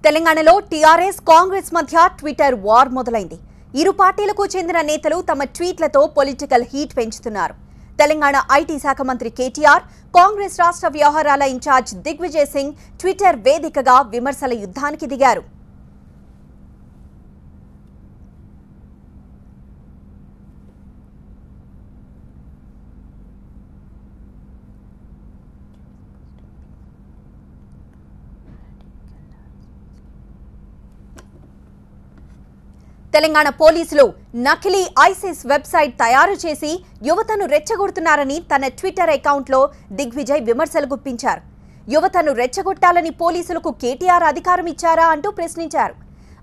తెలంగాణలో టీఆర్ఎస్ కాంగ్రెస్ మధ్య Twitter war మొదలైంది. ఇరు పార్టీలకు చెందిన నేతలు తమ ట్వీట్లతో పొలిటికల్ హీట్ పెంచుతున్నారు. తెలంగాణ ఐటీ శాఖ మంత్రి కేటీఆర్, కాంగ్రెస్ రాష్ట్ర వ్యవహారాల ఇన్ఛార్జ్ దిగ్విజయ్ సింగ్ ట్విట్టర్ వేదికగా విమర్శల యుద్ధానికి దిగారు. తెలంగాణ పోలీసులు నకిలీ ఐసిస్ వెబ్సైట్ తయారు చేసి యువతను రెచ్చగొడుతున్నారని తన ట్విట్టర్ అకౌంట్లో దిగ్విజయ్ విమర్శలు గుప్పించారు. యువతను రెచ్చగొట్టాలని పోలీసులకు కేటీఆర్ అధికారం ఇచ్చారా అంటూ ప్రశ్నించారు.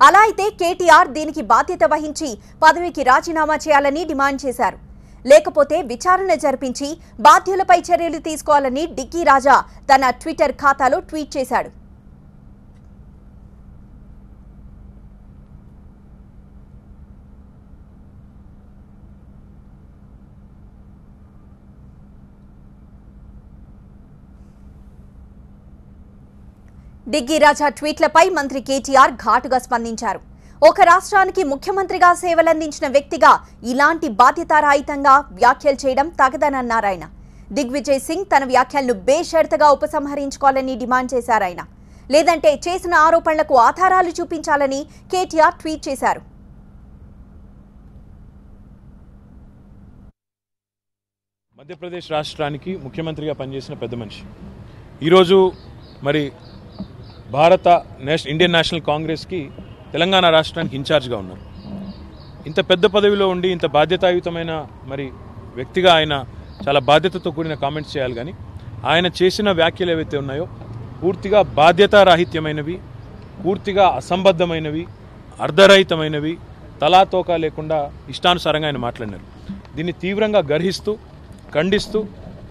అలా అయితే కేటీఆర్ దీనికి బాధ్యత వహించి పదవికి రాజీనామా చేయాలని డిమాండ్ చేశారు. లేకపోతే విచారణ జరిపించి బాధ్యులపై చర్యలు తీసుకోవాలని డిక్కీ రాజా తన ట్విట్టర్ ఖాతాలో ట్వీట్ చేశాడు. డిక్కీ రాజా ట్వీట్లపై మంత్రి కేటీఆర్ ఘాటుగా స్పందించారు. ఒక రాష్ట్రానికి ముఖ్యమంత్రిగా సేవలందించిన వ్యక్తిగా ఇలాంటి బాధ్యతారహితంగా వ్యాఖ్యలు చేయడం తగదనన్నారాయన. దిగ్విజయ్ సింగ్ తన వ్యాఖ్యలను బేషరతుగా ఉపసంహరించుకోవాలని డిమాండ్ చేశారాయన. లేదంటే చేసిన ఆరోపణలకు ఆధారాలు చూపించాలని కేటీఆర్ ట్వీట్ చేశారు. మధ్యప్రదేశ్ రాష్ట్రానికి ముఖ్యమంత్రిగా పనిచేసిన పెద్ద మనిషి ఈరోజు మరి ఇండియన్ నేషనల్ కాంగ్రెస్కి తెలంగాణ రాష్ట్రానికి ఇన్ఛార్జ్గా ఉన్నారు. ఇంత పెద్ద పదవిలో ఉండి ఇంత బాధ్యతాయుతమైన మరి వ్యక్తిగా ఆయన చాలా బాధ్యతతో కూడిన కామెంట్స్ చేయాలి. కానీ ఆయన చేసిన వ్యాఖ్యలు ఏవైతే ఉన్నాయో పూర్తిగా బాధ్యతారాహిత్యమైనవి, పూర్తిగా అసంబద్ధమైనవి, అర్ధరహితమైనవి, తలాతోకా లేకుండా ఇష్టానుసారంగా ఆయన మాట్లాడినారు. దీన్ని తీవ్రంగా గర్హిస్తూ ఖండిస్తూ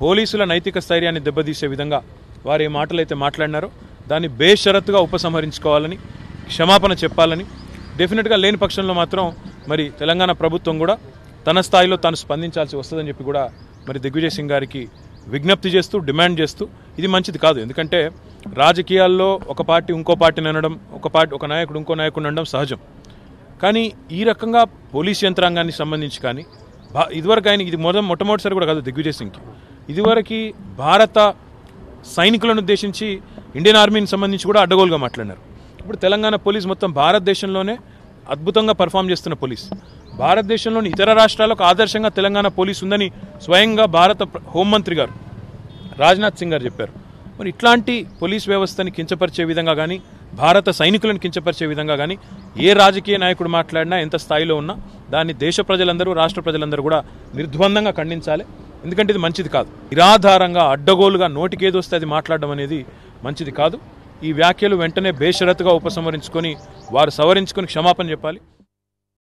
పోలీసుల నైతిక స్థైర్యాన్ని దెబ్బతీసే విధంగా వారు ఏ మాటలైతే మాట్లాడినారో దాన్ని బేషరతుగా ఉపసంహరించుకోవాలని, క్షమాపణ చెప్పాలని, డెఫినెట్గా లేని పక్షంలో మాత్రం మరి తెలంగాణ ప్రభుత్వం కూడా తన స్థాయిలో తాను స్పందించాల్సి వస్తుందని చెప్పి కూడా మరి దిగ్విజయ్ సింగ్ గారికి విజ్ఞప్తి చేస్తూ డిమాండ్ చేస్తూ ఇది మంచిది కాదు. ఎందుకంటే రాజకీయాల్లో ఒక పార్టీ ఇంకో పార్టీని అనడం, ఒక నాయకుడు ఇంకో నాయకుడిని అనడం సహజం. కానీ ఈ రకంగా పోలీస్ యంత్రాంగానికి సంబంధించి కానీ ఇదివరకు ఆయన ఇది మొట్టమొదటిసారి కూడా కాదు దిగ్విజయ్ సింగ్కి. ఇదివరకు భారత సైనికులను ఉద్దేశించి ఇండియన్ ఆర్మీని సంబంధించి కూడా అడ్డగోలుగా మాట్లాడినారు. ఇప్పుడు తెలంగాణ పోలీస్ మొత్తం భారతదేశంలోనే అద్భుతంగా పర్ఫామ్ చేస్తున్న పోలీస్. భారతదేశంలోని ఇతర రాష్ట్రాలకు ఆదర్శంగా తెలంగాణ పోలీస్ ఉందని స్వయంగా భారత హోంమంత్రి గారు రాజ్నాథ్ సింగ్ గారు చెప్పారు. మరి ఇట్లాంటి పోలీస్ వ్యవస్థని కించపరిచే విధంగా కానీ, భారత సైనికులను కించపరిచే విధంగా కానీ ఏ రాజకీయ నాయకుడు మాట్లాడినా, ఎంత స్థాయిలో ఉన్నా దాన్ని దేశ ప్రజలందరూ, రాష్ట్ర ప్రజలందరూ కూడా నిర్ద్వందంగా ఖండించాలి. ఎందుకంటే ఇది మంచిది కాదు. నిరాధారంగా అడ్డగోలుగా నోటికేదొస్తే అది మాట్లాడడం అనేది మంచిది కాదు. ఈ వ్యాఖ్యలు వెంటనే బేషరతుగా ఉపసంహరించుకొని వారు సవరించుకొని క్షమాపణ చెప్పాలి.